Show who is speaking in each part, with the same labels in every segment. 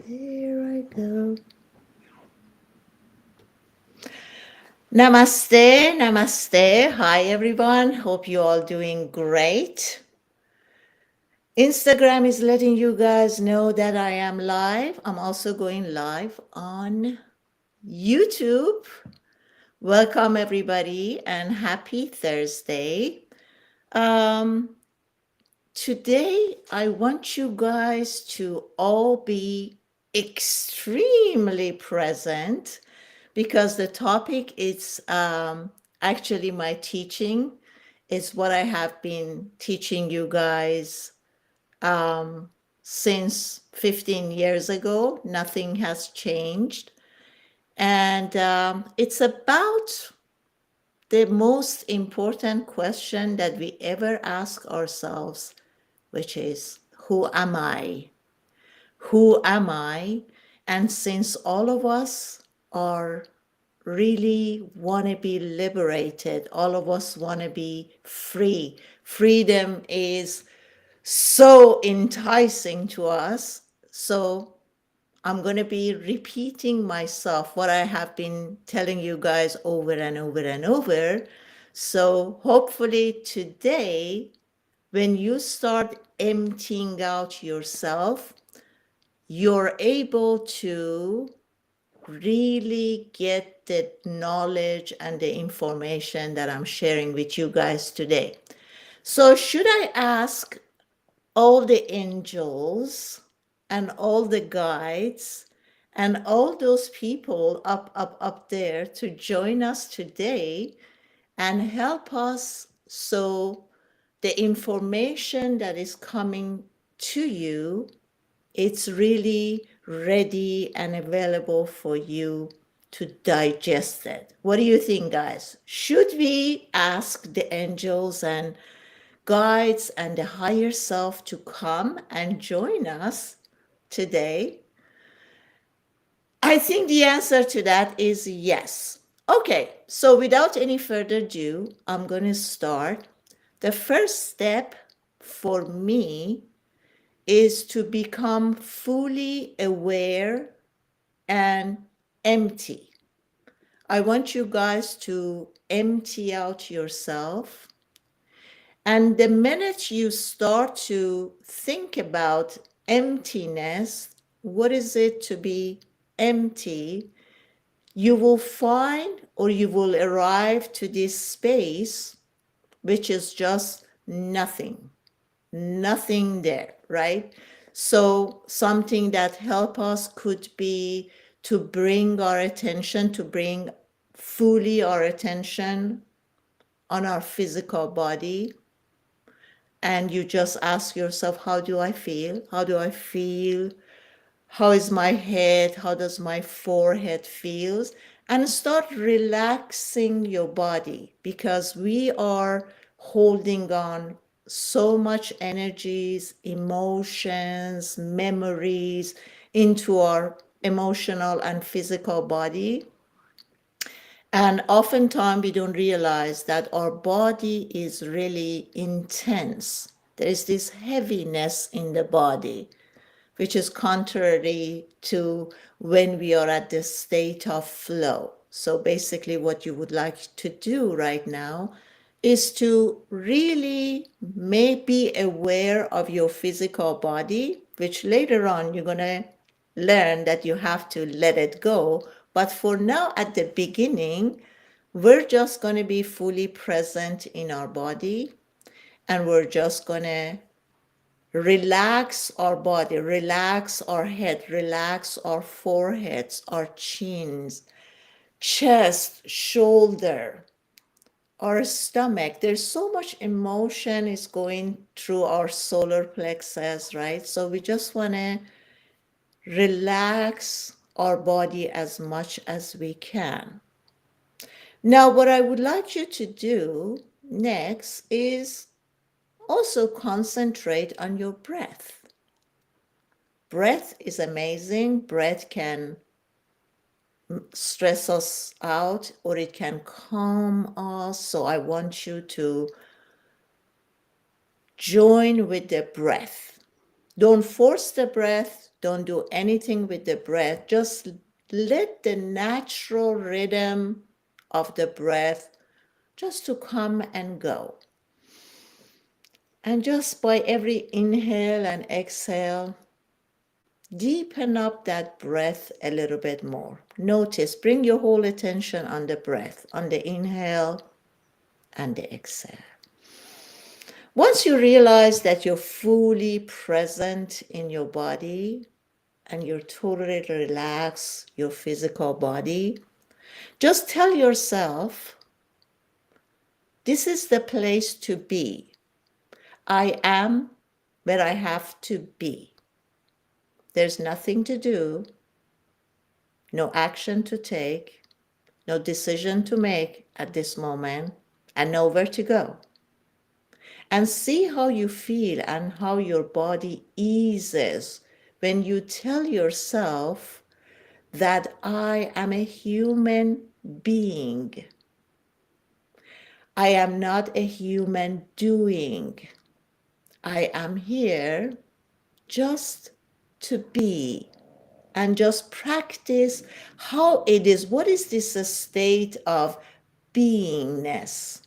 Speaker 1: There I go. Namaste, namaste. Hi, everyone. Hope you all doing great. Instagram is letting you guys know that I am live. I'm also going live on YouTube. Welcome, everybody, and happy Thursday. Today, I want you guys to all be extremely present because the topic is actually my teaching. It's what I have been teaching you guys since 15 years ago. Nothing has changed. And it's about the most important question that we ever ask ourselves, which is, who am I? Who am I? And since all of us are really want to be liberated, all of us want to be free. Freedom is so enticing to us. So I'm going to be repeating myself, what I have been telling you guys over and over and over. So hopefully today, when you start emptying out yourself, you're able to really get the knowledge and the information that I'm sharing with you guys today. So should I ask all the angels and all the guides and all those people up there to join us today and help us so the information that is coming to you, it's really ready and available for you to digest it. What do you think, guys? Should we ask the angels and guides and the higher self to come and join us today? I think the answer to that is yes. Okay, so without any further ado, I'm going to start. The first step for me is to become fully aware and empty. I want you guys to empty out yourself. And the minute you start to think about emptiness, what is it to be empty? You will find or you will arrive to this space, which is just nothing, nothing there, right? So something that help us could be to bring our attention, to bring fully our attention on our physical body. And you just ask yourself, how do I feel? How do I feel? How is my head? How does my forehead feels? And start relaxing your body, because we are holding on so much energies, emotions, memories into our emotional and physical body. And oftentimes we don't realize that our body is really intense. There is this heaviness in the body, which is contrary to when we are at the state of flow. So basically what you would like to do right now is to really be aware of your physical body, which later on you're going to learn that you have to let it go. But for now, at the beginning, we're just going to be fully present in our body, and we're just going to relax our body, relax our head, relax our foreheads, our chins, chest, shoulder, our stomach. There's so much emotion is going through our solar plexus, right? So we just want to relax our body as much as we can. Now, what I would like you to do next is also concentrate on your breath. Breath is amazing. Breath can stress us out or it can calm us. So I want you to join with the breath. Don't force the breath. Don't do anything with the breath. Just let the natural rhythm of the breath just to come and go. And just by every inhale and exhale, deepen up that breath a little bit more. Notice, bring your whole attention on the breath, on the inhale and the exhale. Once you realize that you're fully present in your body and you're totally relaxed, your physical body, just tell yourself, this is the place to be. I am where I have to be. There's nothing to do, no action to take, no decision to make at this moment, and nowhere to go. And see how you feel and how your body eases when you tell yourself that I am a human being. I am not a human doing. I am here just to be and just practice how it is. What is this state of beingness?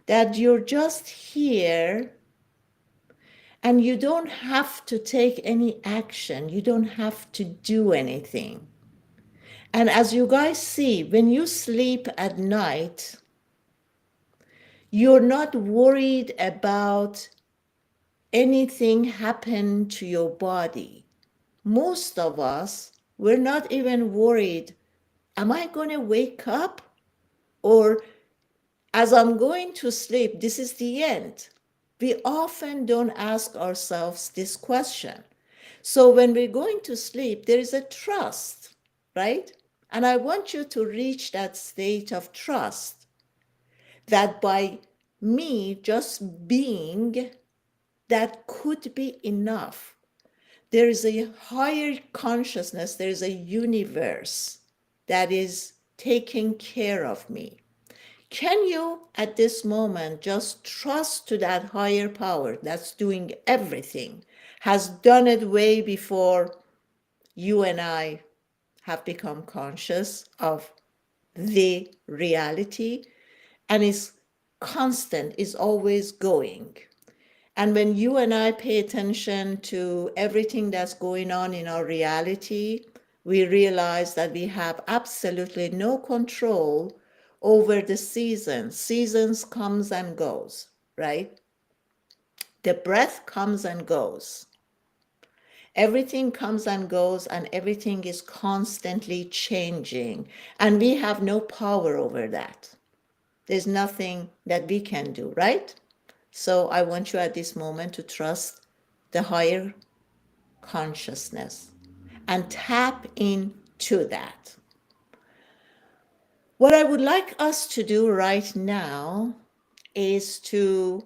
Speaker 1: That you're just here and you don't have to take any action. You don't have to do anything. And as you guys see, when you sleep at night, you're not worried about anything happen to your body. Most of us, we're not even worried, am I going to wake up? Or as I'm going to sleep, this is the end. We often don't ask ourselves this question. So when we're going to sleep, there is a trust, right? And I want you to reach that state of trust that by me just being, that could be enough. There is a higher consciousness, there is a universe that is taking care of me. Can you, at this moment, just trust to that higher power that's doing everything, has done it way before you and I have become conscious of the reality, and is constant, is always going. And when you and I pay attention to everything that's going on in our reality, we realize that we have absolutely no control over the seasons. Seasons comes and goes, right? The breath comes and goes. Everything comes and goes, and everything is constantly changing. And we have no power over that. There's nothing that we can do, right? So I want you at this moment to trust the higher consciousness and tap into that. What I would like us to do right now is to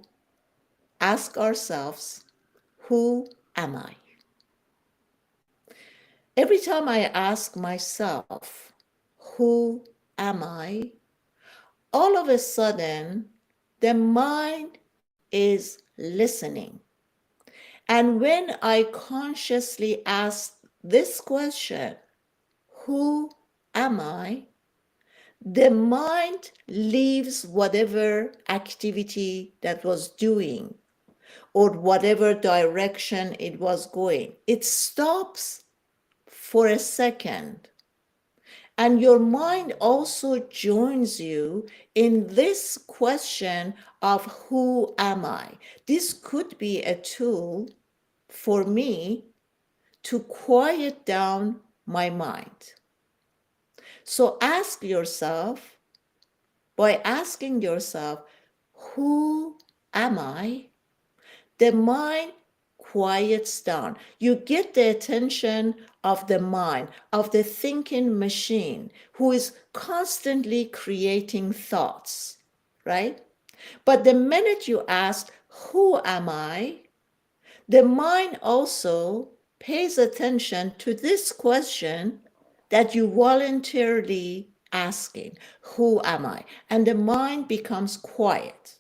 Speaker 1: ask ourselves, who am I? Every time I ask myself, who am I? All of a sudden, the mind is listening. And when I consciously ask this question, who am I? The mind leaves whatever activity that was doing or whatever direction it was going. It stops for a second. And your mind also joins you in this question of who am I? This could be a tool for me to quiet down my mind. So ask yourself, by asking yourself, who am I? The mind quiets down. You get the attention of the mind, of the thinking machine, who is constantly creating thoughts, right? But the minute you ask, who am I? The mind also pays attention to this question that you voluntarily asking, who am I? And the mind becomes quiet.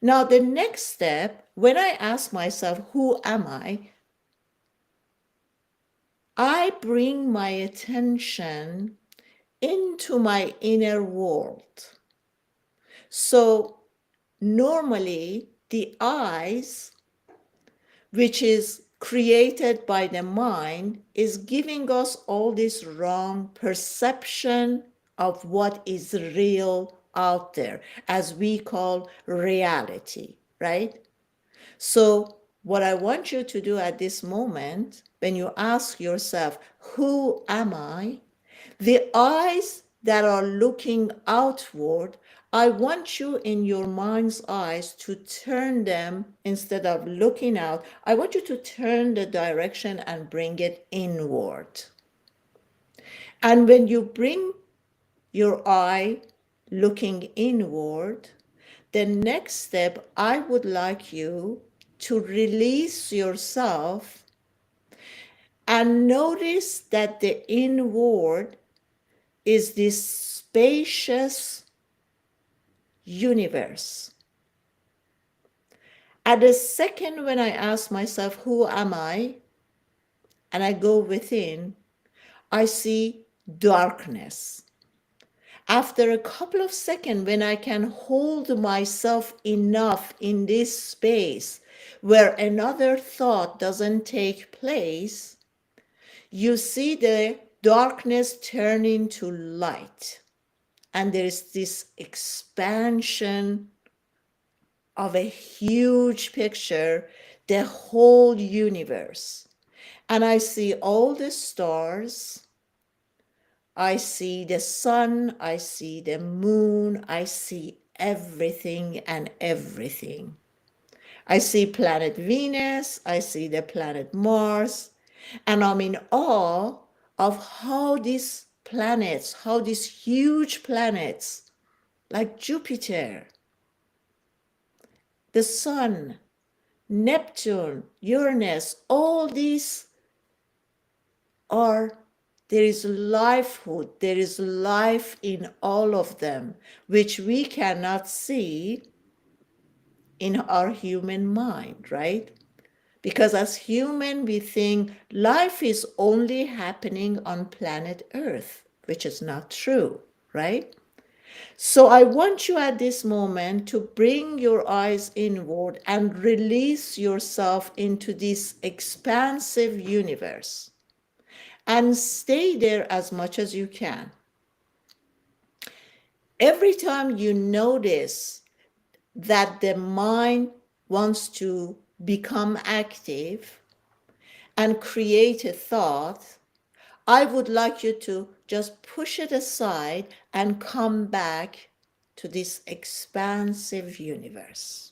Speaker 1: Now, the next step, when I ask myself, who am I? I bring my attention into my inner world. So normally the eyes, which is created by the mind, is giving us all this wrong perception of what is real out there, as we call reality, right? So what I want you to do at this moment, when you ask yourself, who am I? The eyes that are looking outward, I want you in your mind's eyes to turn them instead of looking out. I want you to turn the direction and bring it inward. And when you bring your eye looking inward, the next step, I would like you to release yourself and notice that the inward is this spacious universe. At the second when I ask myself, who am I? And I go within, I see darkness. After a couple of seconds, when I can hold myself enough in this space where another thought doesn't take place, you see the darkness turn into light. And there's this expansion of a huge picture, the whole universe. And I see all the stars. I see the sun, I see the moon, I see everything and everything. I see planet Venus, I see the planet Mars, and I'm in awe of how these planets, how these huge planets like Jupiter, the sun, Neptune, Uranus, all these are, there is lifehood, there is life in all of them, which we cannot see in our human mind, right? Because as human, we think life is only happening on planet Earth, which is not true, right? So I want you at this moment to bring your eyes inward and release yourself into this expansive universe and stay there as much as you can. Every time you notice that the mind wants to become active and create a thought, I would like you to just push it aside and come back to this expansive universe.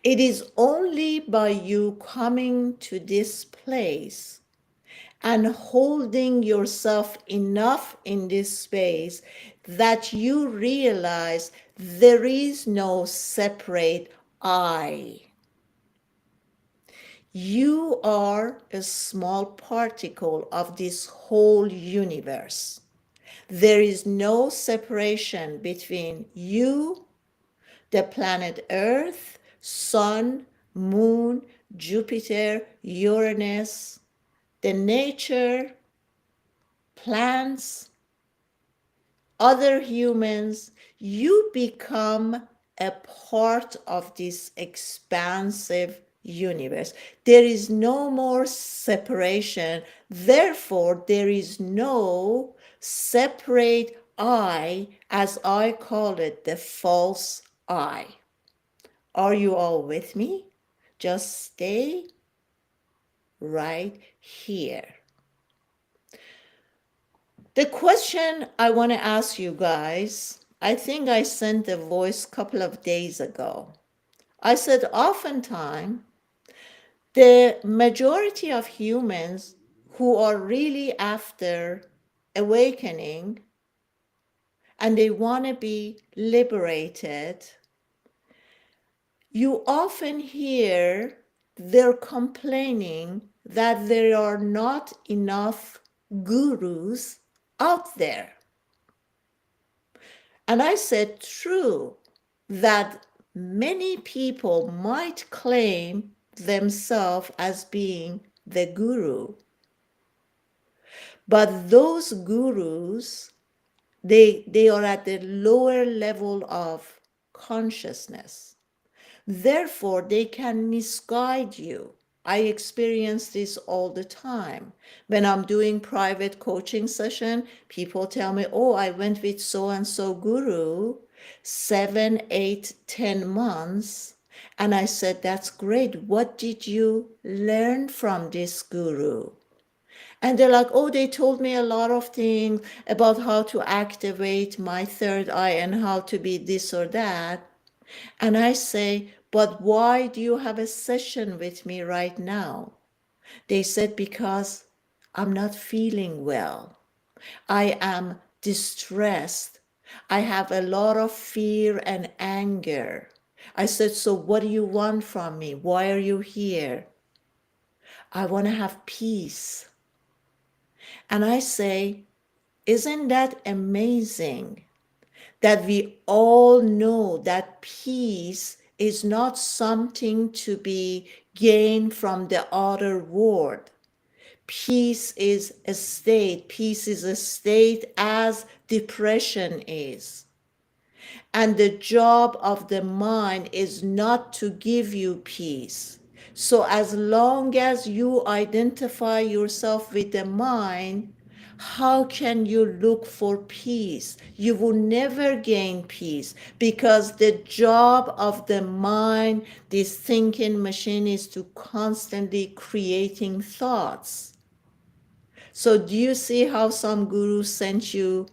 Speaker 1: It is only by you coming to this place and holding yourself enough in this space that you realize there is no separate I. You are a small particle of this whole universe. There is no separation between you, the planet Earth, Sun, Moon, Jupiter, Uranus, the nature, plants, other humans. You become a part of this expansive universe. There is no more separation. Therefore, there is no separate I, as I call it, the false I. Are you all with me? Just stay right here. The question I want to ask you guys, I think I sent a voice a couple of days ago. I said oftentimes the majority of humans who are really after awakening and they want to be liberated, you often hear they're complaining that there are not enough gurus out there. And I said, true, that many people might claim themselves as being the guru. But those gurus, they are at the lower level of consciousness. Therefore, they can misguide you. I experience this all the time. When I'm doing private coaching session, people tell me, oh, I went with so and so guru 7, 8, 10 months. And I said, that's great. What did you learn from this guru? And they're like, oh, they told me a lot of things about how to activate my third eye and how to be this or that. And I say, but why do you have a session with me right now? They said, because I'm not feeling well. I am distressed. I have a lot of fear and anger. I said, so what do you want from me? Why are you here? I want to have peace. And I say, isn't that amazing that we all know that peace is not something to be gained from the outer world? Peace is a state. Peace is a state as depression is. And the job of the mind is not to give you peace. So as long as you identify yourself with the mind, how can you look for peace? You will never gain peace, because the job of the mind, this thinking machine, is to constantly creating thoughts. So do you see how some gurus sent you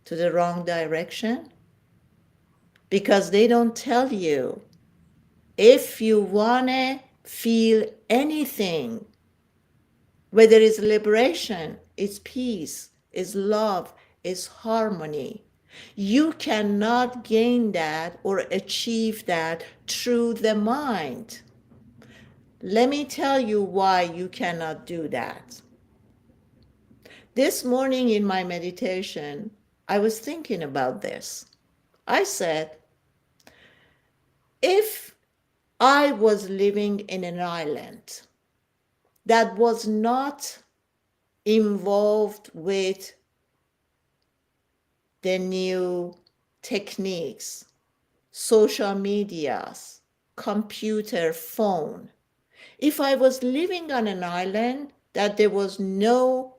Speaker 1: to the wrong direction? Because they don't tell you, if you want to feel anything, whether it's liberation, it's peace, it's love, it's harmony, you cannot gain that or achieve that through the mind. Let me tell you why you cannot do that. This morning in my meditation, I was thinking about this. I said, if I was living in an island that was not involved with the new techniques, social medias, computer, phone. If I was living on an island that there was nothing,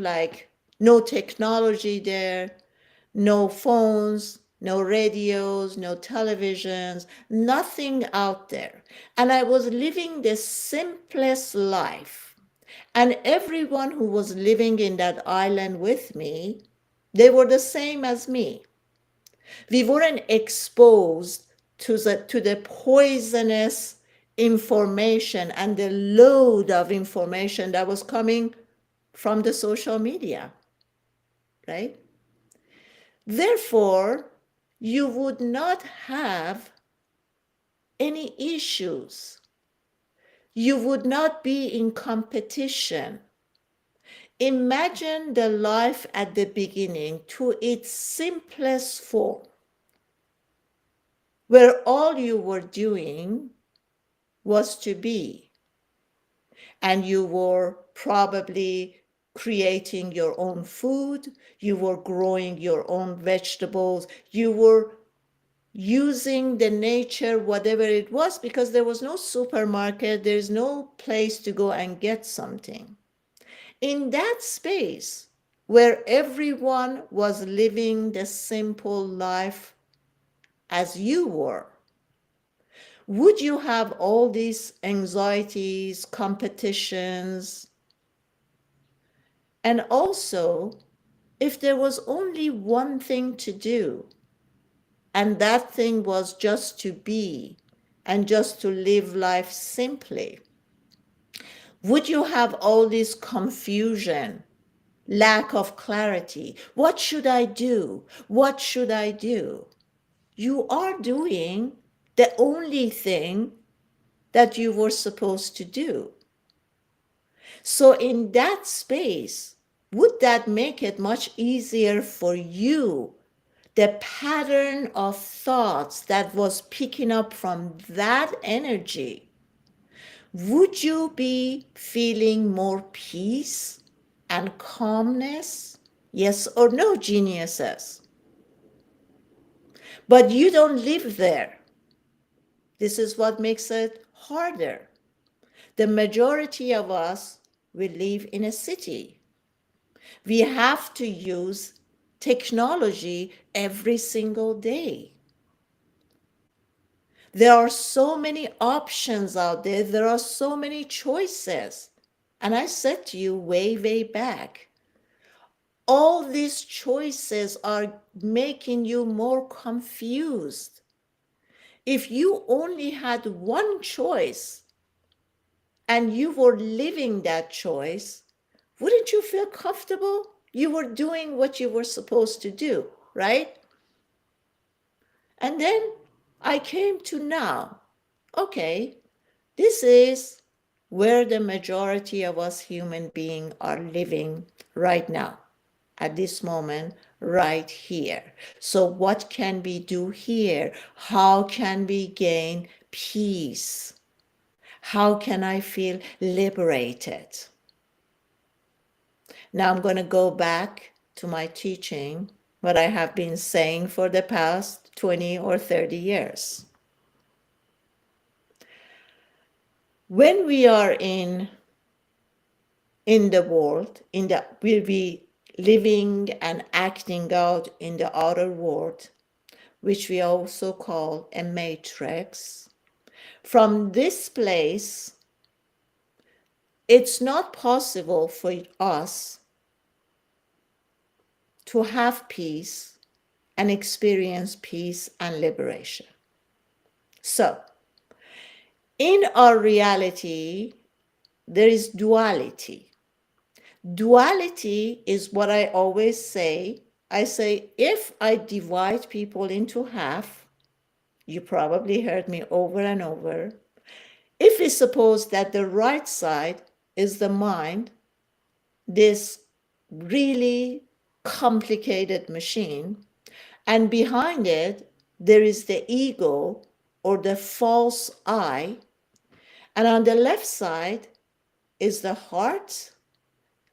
Speaker 1: like no technology there, no phones, no radios, no televisions, nothing out there. And I was living the simplest life. And everyone who was living in that island with me, they were the same as me. We weren't exposed to the poisonous information and the load of information that was coming from the social media, right? Therefore, you would not have any issues. You would not be in competition. Imagine the life at the beginning to its simplest form, where all you were doing was to be, and you were probably creating your own food, you were growing your own vegetables, you were using the nature, whatever it was, because there was no supermarket, there's no place to go and get something. In that space where everyone was living the simple life as you were, would you have all these anxieties, competitions? And also, if there was only one thing to do, and that thing was just to be and just to live life simply, would you have all this confusion, lack of clarity? What should I do? What should I do? You are doing the only thing that you were supposed to do. So in that space, would that make it much easier for you? The pattern of thoughts that was picking up from that energy, Would you be feeling more peace and calmness? Yes or no, geniuses? But you don't live there. This is what makes it harder. The majority of us, we live in a city. We have to use technology every single day. There are so many options out there. There are so many choices. And I said to you way back, all these choices are making you more confused. If you only had one choice and you were living that choice, wouldn't you feel comfortable? You were doing what you were supposed to do, right? And then I came to now. Okay, this is where the majority of us human beings are living right now, at this moment, right here. So what can we do here? How can we gain peace? How can I feel liberated? Now I'm going to go back to my teaching, what I have been saying for the past 20 or 30 years. When we are in the world, we'll be living and acting out in the outer world, which we also call a matrix. From this place, it's not possible for us to have peace and experience peace and liberation. So, in our reality, there is duality. Duality is what I always say. I say, if I divide people into half, you probably heard me over and over. If we suppose that the right side is the mind, this really complicated machine, and behind it, there is the ego or the false I, and on the left side is the heart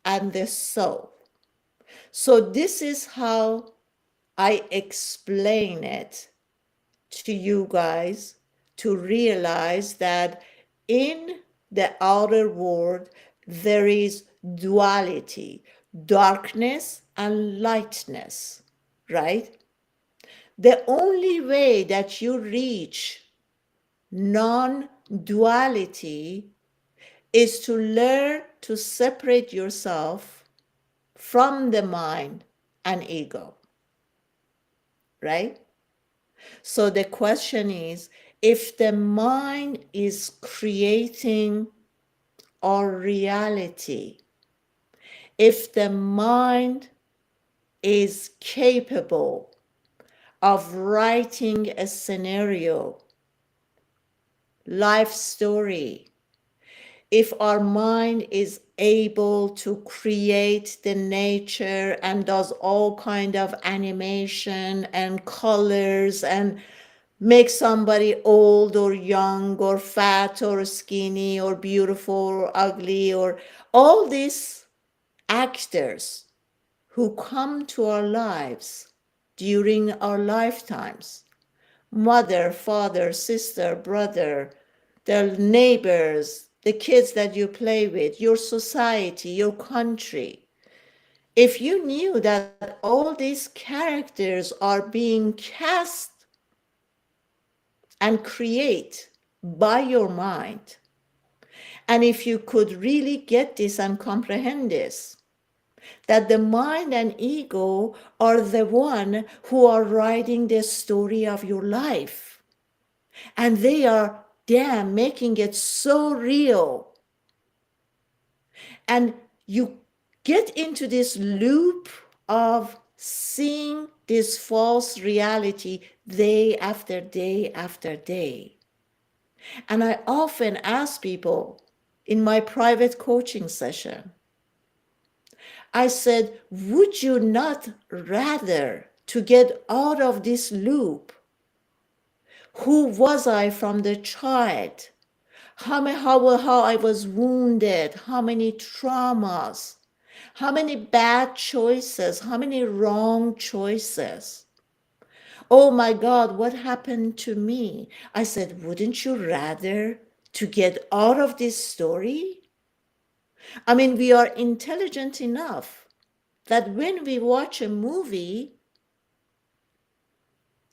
Speaker 1: and the soul. So this is how I explain it to you guys, to realize that in the outer world there is duality, darkness and lightness, right? The only way that you reach non-duality is to learn to separate yourself from the mind and ego, right? So the question is, if the mind is creating our reality, if the mind is capable of writing a scenario, life story, if our mind is able to create the nature and does all kind of animation and colors and make somebody old or young or fat or skinny or beautiful or ugly, or all these actors who come to our lives during our lifetimes, mother, father, sister, brother, the neighbors, the kids that you play with, your society, your country. If you knew that all these characters are being cast and create by your mind, and if you could really get this and comprehend this, that the mind and ego are the one who are writing the story of your life, and they are damn making it so real, and you get into this loop of seeing this false reality day after day after day. And I often ask people in my private coaching session, I said, would you not rather to get out of this loop? Who was I from the child? how I was wounded, how many traumas, how many bad choices, how many wrong choices. Oh my God, what happened to me? I said, wouldn't you rather to get out of this story? I mean, we are intelligent enough that when we watch a movie,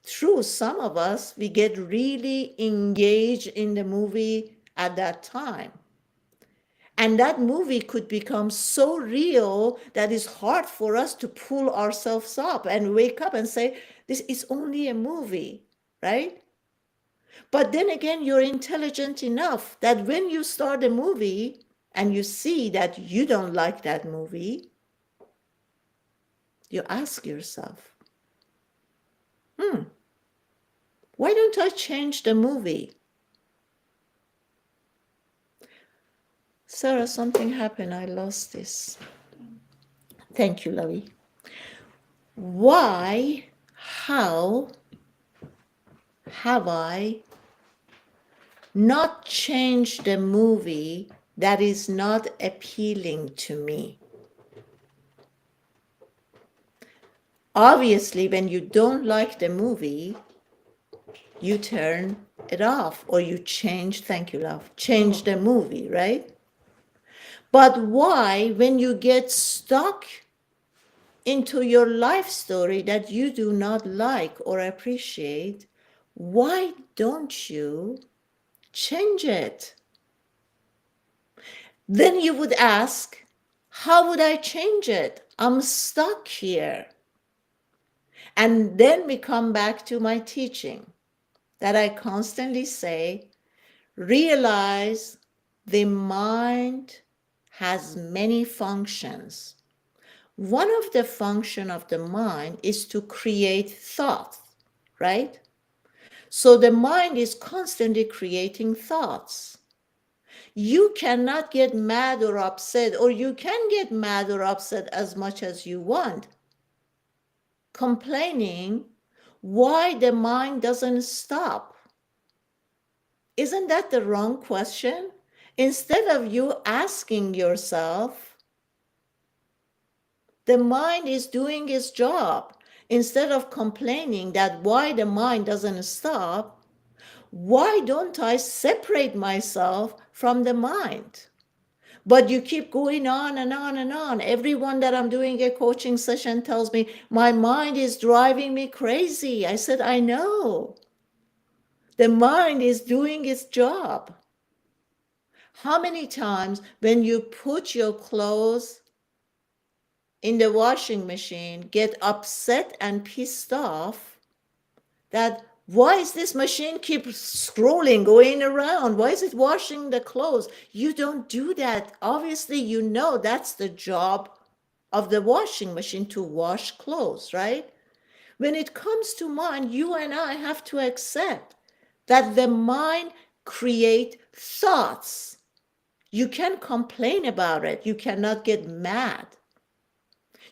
Speaker 1: true, some of us, we get really engaged in the movie at that time. And that movie could become so real that it's hard for us to pull ourselves up and wake up and say, this is only a movie, right? But then again, you're intelligent enough that when you start a movie and you see that you don't like that movie, you ask yourself, why don't I change the movie? Sarah, something happened. I lost this. Thank you, Lovey. Why, how have I not changed the movie that is not appealing to me? Obviously, when you don't like the movie, you turn it off or you change, thank you, love, change the movie, right? But why, when you get stuck into your life story that you do not like or appreciate, why don't you change it? Then you would ask, how would I change it? I'm stuck here. And then we come back to my teaching that I constantly say, realize the mind has many functions. One of the function of the mind is to create thoughts, right? So the mind is constantly creating thoughts. You cannot get mad or upset, or you can get mad or upset as much as you want, complaining why the mind doesn't stop. Isn't that the wrong question? Instead of you asking yourself, the mind is doing its job. Instead of complaining that why the mind doesn't stop, why don't I separate myself from the mind? But you keep going on and on and on. Everyone that I'm doing a coaching session tells me, my mind is driving me crazy. I said, I know. The mind is doing its job. How many times when you put your clothes in the washing machine, get upset and pissed off that why is this machine keep scrolling, going around? Why is it washing the clothes? You don't do that. Obviously, you know that's the job of the washing machine, to wash clothes, right? When it comes to mind, you and I have to accept that the mind create thoughts. You can complain about it. You cannot get mad.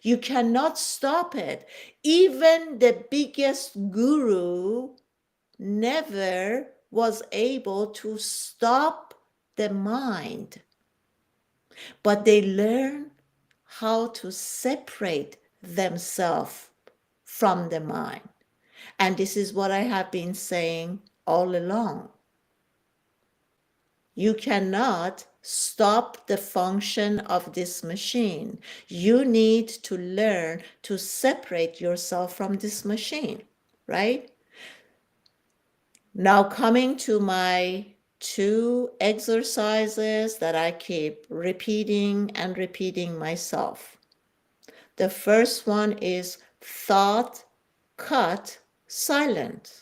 Speaker 1: You cannot stop it. Even the biggest guru never was able to stop the mind. But they learn how to separate themselves from the mind. And this is what I have been saying all along. You cannot stop the function of this machine. You need to learn to separate yourself from this machine, right? Now coming to my two exercises that I keep repeating and repeating myself. The first one is thought, cut, silent.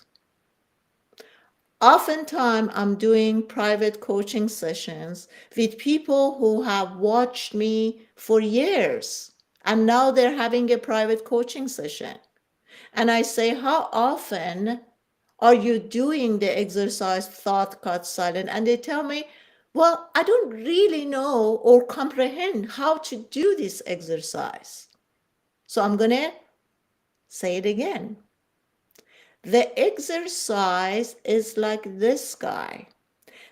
Speaker 1: Oftentimes, I'm doing private coaching sessions with people who have watched me for years, and now they're having a private coaching session. And I say, how often are you doing the exercise thought, cut, silent? And they tell me, well, I don't really know or comprehend how to do this exercise. So I'm going to say it again. The exercise is like this guy.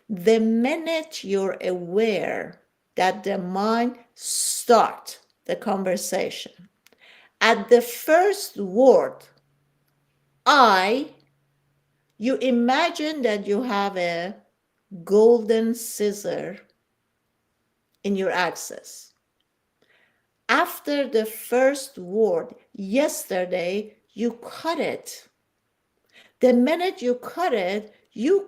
Speaker 1: The minute you're aware that the mind starts the conversation, at the first word, I, you imagine that you have a golden scissor in your axis. After the first word, yesterday, you cut it. The minute you cut it, you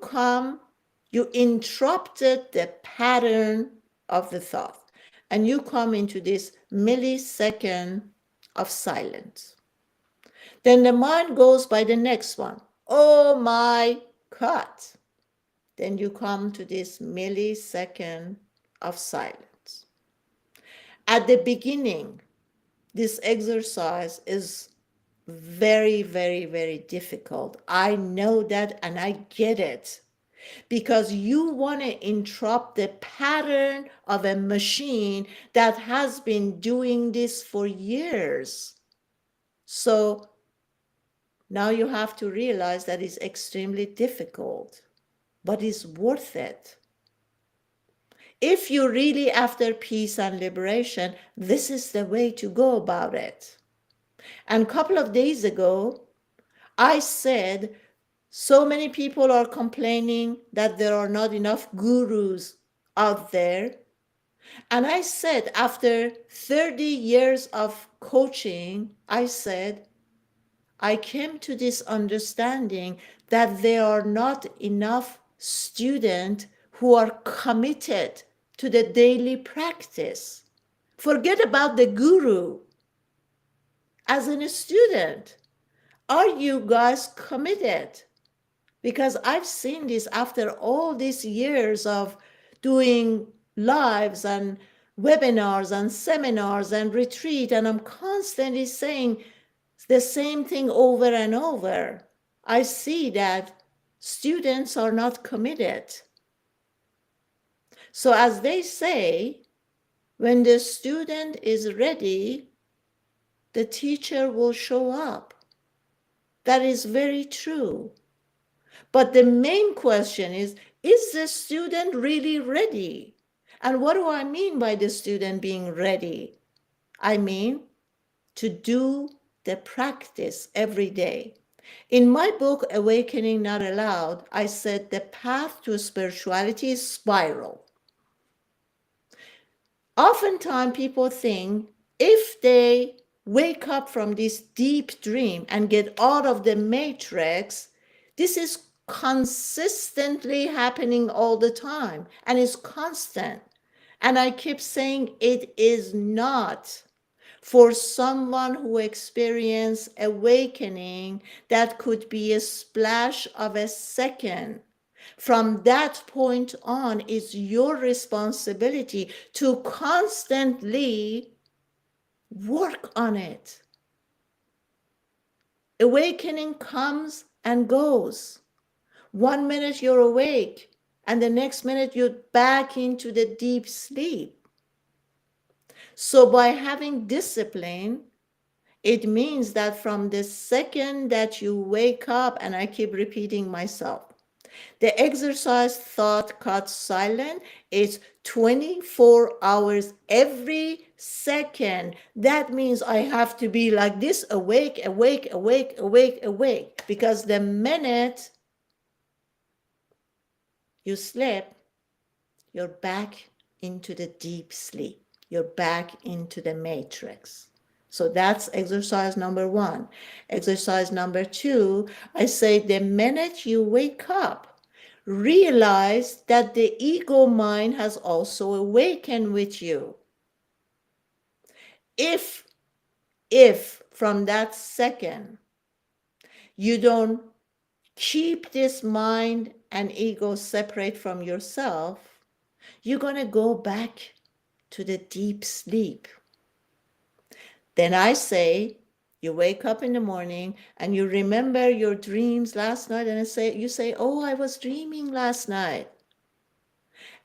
Speaker 1: interrupted the pattern of the thought, and you come into this millisecond of silence. Then the mind goes by the next one. Oh my God. Then you come to this millisecond of silence. At the beginning, this exercise is very, very, very difficult. I know that and I get it. Because you want to interrupt the pattern of a machine that has been doing this for years. So now you have to realize that it's extremely difficult, but it's worth it. If you're really after peace and liberation, this is the way to go about it. And a couple of days ago, I said, so many people are complaining that there are not enough gurus out there. And I said, after 30 years of coaching, I said, I came to this understanding that there are not enough students who are committed to the daily practice. Forget about the guru. As a student, are you guys committed? Because I've seen this after all these years of doing lives and webinars and seminars and retreat, and I'm constantly saying the same thing over and over. I see that students are not committed. So as they say, when the student is ready, the teacher will show up. That is very true. But the main question is the student really ready? And what do I mean by the student being ready? I mean to do the practice every day. In my book, Awakening Not Allowed, I said the path to spirituality is spiral. Oftentimes people think if they wake up from this deep dream and get out of the matrix, this is consistently happening all the time and it's constant. And I keep saying it is not. For someone who experienced awakening, that could be a splash of a second. From that point on, it's your responsibility to constantly work on it. Awakening comes and goes. 1 minute you're awake, and the next minute you're back into the deep sleep. So by having discipline, it means that from the second that you wake up, and I keep repeating myself, the exercise thought cut silent is 24 hours every second. That means I have to be like this, awake, awake, awake, awake, awake. Because the minute you sleep, you're back into the deep sleep. You're back into the matrix. So that's exercise number 1. Exercise number 2, I say the minute you wake up, realize that the ego mind has also awakened with you. If from that second you don't keep this mind and ego separate from yourself, you're going to go back to the deep sleep. Then I say, you wake up in the morning and you remember your dreams last night, and you say, oh, I was dreaming last night.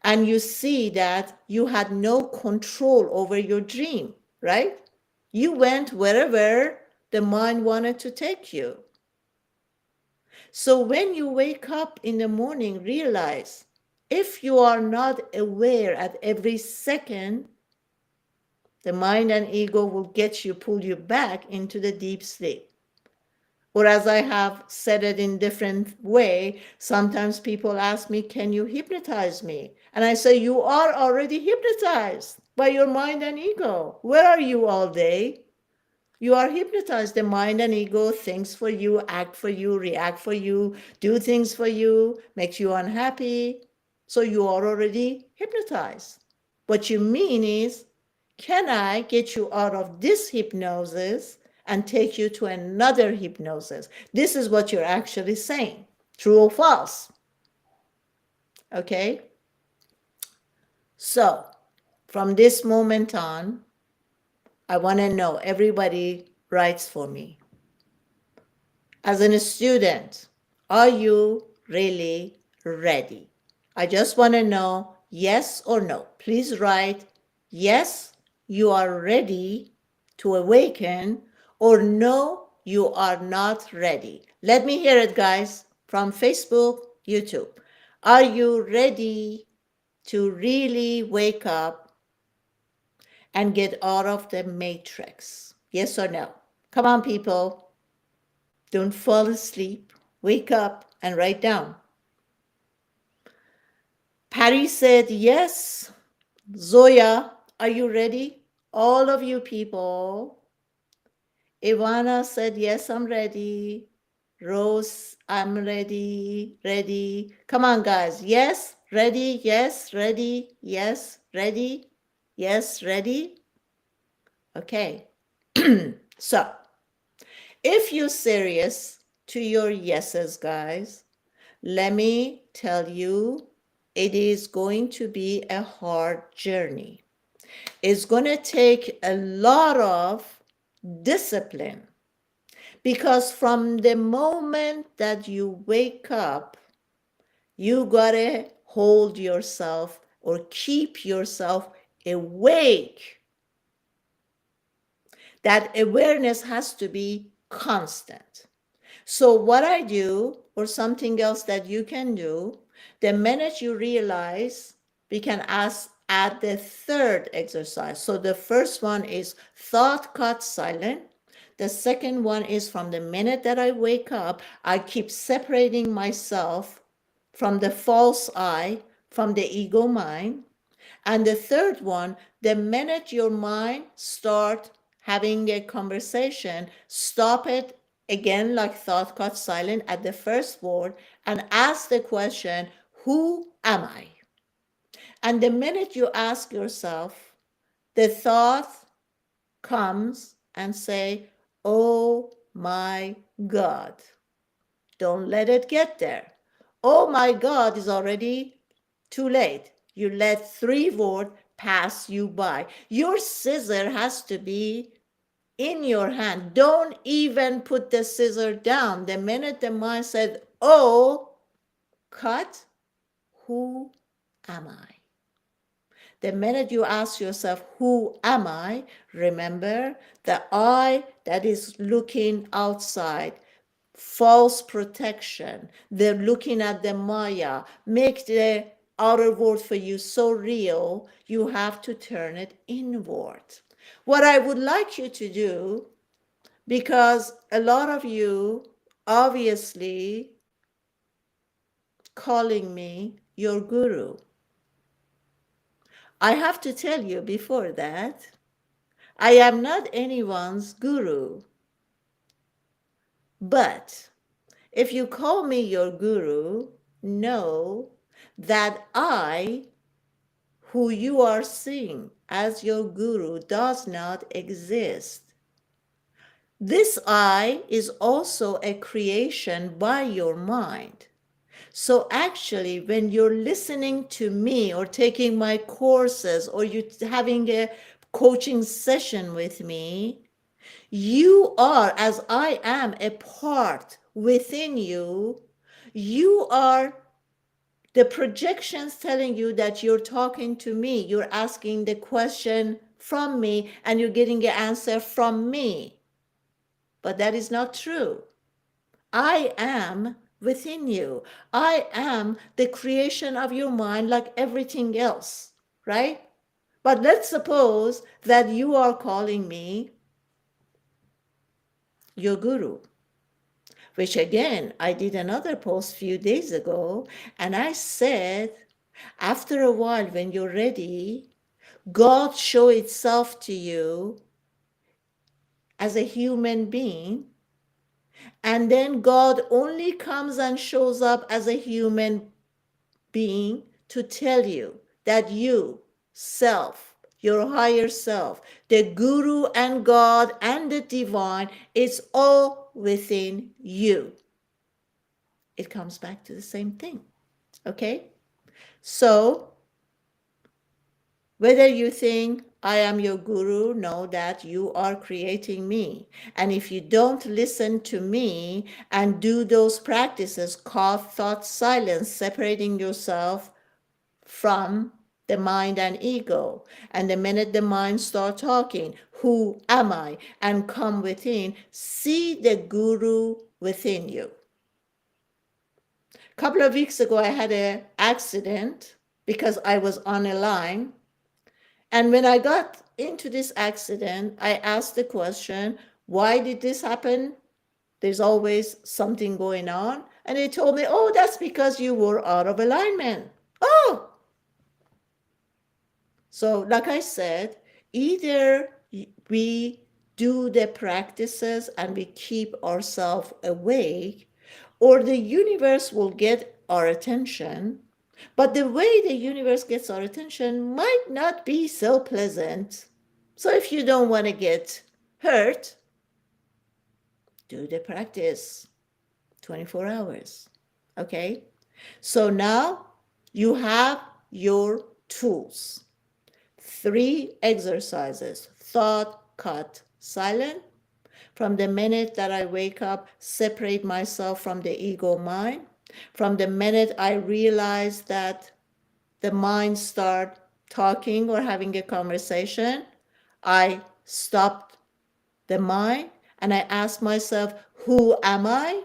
Speaker 1: And you see that you had no control over your dream, right? You went wherever the mind wanted to take you. So when you wake up in the morning, realize If you are not aware at every second, the mind and ego will pull you back into the deep sleep. Or as I have said it in different way, sometimes people ask me, can you hypnotize me? And I say, you are already hypnotized by your mind and ego. Where are you all day? You are hypnotized. The mind and ego thinks for you, act for you, react for you, do things for you, makes you unhappy. So you are already hypnotized. What you mean is, can I get you out of this hypnosis and take you to another hypnosis? This is what you're actually saying. True or false? Okay? So, from this moment on, I want to know, everybody writes for me. As a student, are you really ready? I just want to know yes or no. Please write yes, you are ready to awaken, or no, you are not ready. Let me hear it, guys, from Facebook, YouTube. Are you ready to really wake up and get out of the matrix? Yes or no? Come on, people. Don't fall asleep. Wake up and write down. Patty said yes. Zoya, are you ready? All of you people. Ivana said yes, I'm ready. Rose, I'm ready. Ready. Come on, guys. Yes, ready. Yes, ready. Yes, ready. Yes, ready. Okay. So, if you're serious to your yeses, guys, let me tell you, it is going to be a hard journey. It's going to take a lot of discipline, because from the moment that you wake up, you got to hold yourself or keep yourself awake. That awareness has to be constant. So what I do, or something else that you can do, the minute you realize, we can add the third exercise. So the first one is thought cut silent. The second one is from the minute that I wake up, I keep separating myself from the false I, from the ego mind. And the third one, the minute your mind start having a conversation, stop it again, like thought cut silent at the first word, and ask the question, who am I? And the minute you ask yourself, the thought comes and say, oh my God. Don't let it get there. Oh my God is already too late. You let 3 words pass you by. Your scissor has to be in your hand. Don't even put the scissor down. The minute the mind said, oh, cut, who am I? The minute you ask yourself, who am I? Remember, the I that is looking outside, false protection, they're looking at the Maya, make the outer world for you so real, you have to turn it inward. What I would like you to do, because a lot of you obviously calling me your guru, I have to tell you before that, I am not anyone's guru, but if you call me your guru, know that I, who you are seeing as your guru, does not exist. This I is also a creation by your mind. So actually, when you're listening to me or taking my courses or you having a coaching session with me, you are, as I am, a part within you. You are the projections telling you that you're talking to me. You're asking the question from me and you're getting an answer from me. But that is not true. I am within you. I am the creation of your mind like everything else, right? But let's suppose that you are calling me your guru, which again, I did another post few days ago, and I said, after a while, when you're ready, God show itself to you as a human being, and then God only comes and shows up as a human being to tell you that you, self, your higher self, the guru and God and the divine, is all within you. It comes back to the same thing. Okay? So, whether you think I am your guru, know that you are creating me. And if you don't listen to me and do those practices, called thought silence, separating yourself from the mind and ego. And the minute the mind start talking, who am I? And come within, see the guru within you. A couple of weeks ago, I had an accident because I was on a line. And when I got into this accident, I asked the question, why did this happen? There's always something going on. And they told me, oh, that's because you were out of alignment. Oh, so like I said, either we do the practices and we keep ourselves awake, or the universe will get our attention. But the way the universe gets our attention might not be so pleasant. So if you don't want to get hurt, do the practice 24 hours. Okay? So now you have your tools. 3 exercises: thought, cut, silent. From the minute that I wake up, separate myself from the ego mind. From the minute I realize that the mind start talking or having a conversation, I stop the mind and I ask myself, who am I?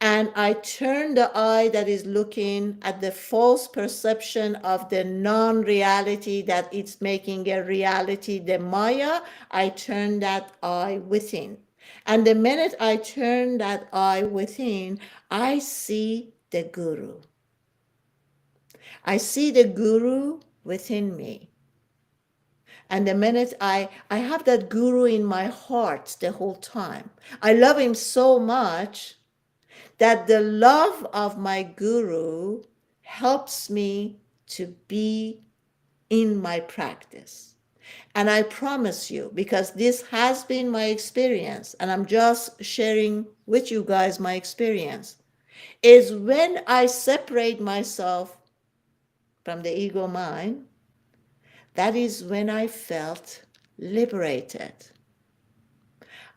Speaker 1: And I turn the eye that is looking at the false perception of the non-reality that it's making a reality, the Maya. I turn that eye within. And the minute I turn that eye within, I see the guru. I see the guru within me. And the minute I have that guru in my heart the whole time, I love him so much that the love of my guru helps me to be in my practice. And I promise you, because this has been my experience, and I'm just sharing with you guys my experience, is when I separate myself from the ego mind, that is when I felt liberated.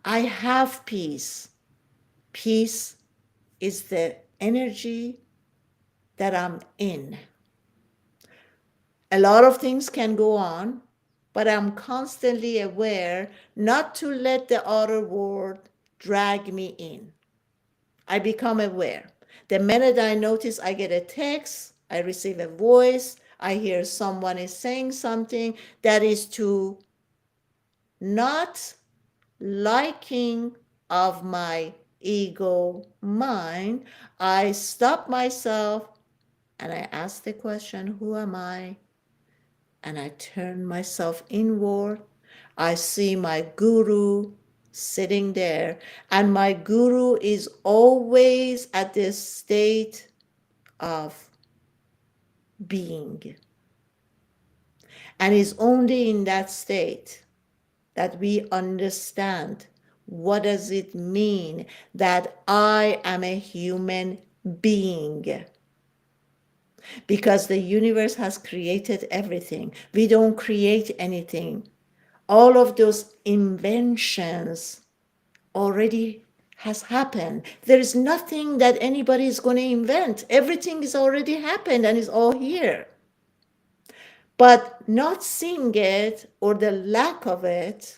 Speaker 1: I have peace. Peace is the energy that I'm in. A lot of things can go on, but I'm constantly aware not to let the outer world drag me in. I become aware. The minute I notice I get a text, I receive a voice, I hear someone is saying something that is to not liking of my ego mind, I stop myself and I ask the question, who am I? And I turn myself inward. I see my guru sitting there, and my guru is always at this state of being. And it's only in that state that we understand what does it mean that I am a human being. Because the universe has created everything. We don't create anything. All of those inventions already has happened. There is nothing that anybody is going to invent. Everything is already happened and is all here. But not seeing it, or the lack of it,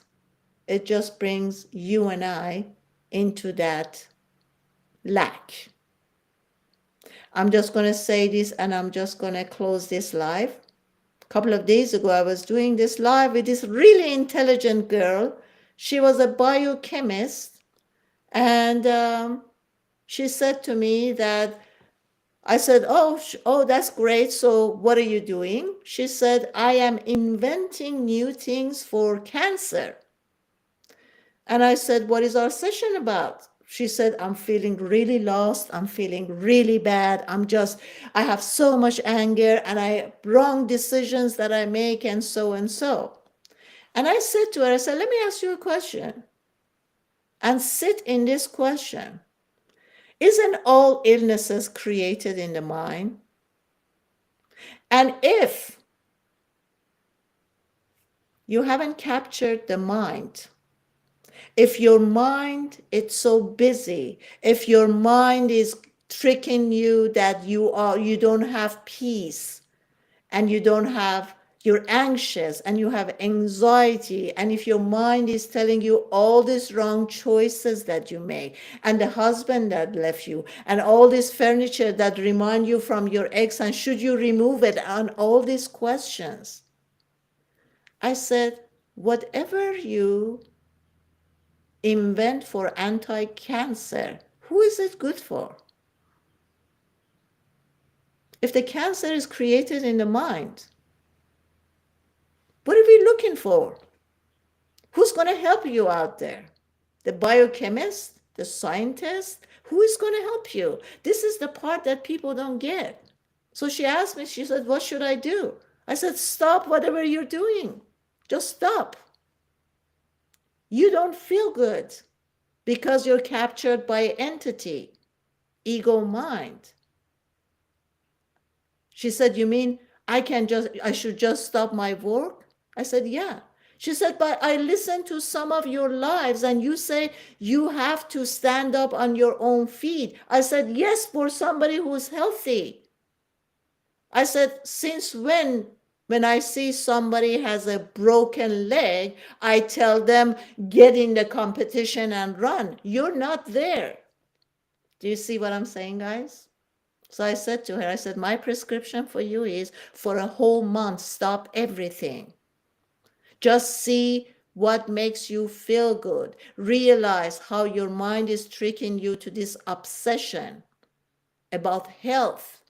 Speaker 1: it just brings you and I into that lack. I'm just going to say this and I'm just going to close this live. A couple of days ago, I was doing this live with this really intelligent girl. She was a biochemist, and she said to me that I said, oh, that's great. So what are you doing? She said, I am inventing new things for cancer. And I said, what is our session about? She said, I'm feeling really lost. I'm feeling really bad. I have so much anger and wrong decisions that I make and so and so. And I said to her, I said, let me ask you a question and sit in this question. Isn't all illnesses created in the mind? And if you haven't captured the mind, if your mind is so busy, if your mind is tricking you that you don't have peace, and you're anxious and you have anxiety, and if your mind is telling you all these wrong choices that you make, and the husband that left you, and all this furniture that remind you from your ex, and should you remove it, and all these questions, I said, whatever you invent for anti-cancer, who is it good for? If the cancer is created in the mind, what are we looking for? Who's going to help you out there? The biochemist, the scientist? Who is going to help you? This is the part that people don't get. So she asked me, she said, what should I do? I said, stop whatever you're doing. Just stop. You don't feel good because you're captured by entity, ego mind. She said, you mean I should just stop my work? I said, yeah. She said, but I listened to some of your lives and you say you have to stand up on your own feet. I said, yes, for somebody who's healthy. I said, since when I see somebody has a broken leg, I tell them, get in the competition and run. You're not there. Do you see what I'm saying, guys? So I said to her, I said, my prescription for you is for a whole month, stop everything. Just see what makes you feel good. Realize how your mind is tricking you to this obsession about health.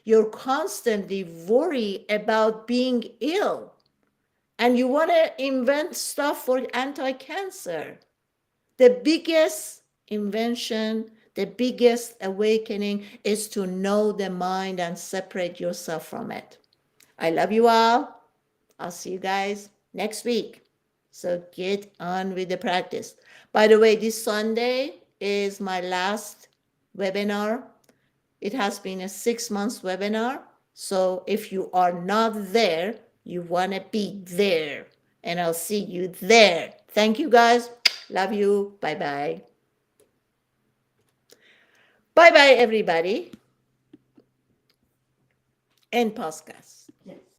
Speaker 1: You're constantly worried about being ill. And you want to invent stuff for anti-cancer. The biggest invention, the biggest awakening is to know the mind and separate yourself from it. I love you all. I'll see you guys next week. So get on with the practice. By the way, this Sunday is my last webinar. It has been a 6 months webinar. So if you are not there, you want to be there. And I'll see you there. Thank you, guys. Love you. Bye-bye. Bye-bye, everybody. End podcast.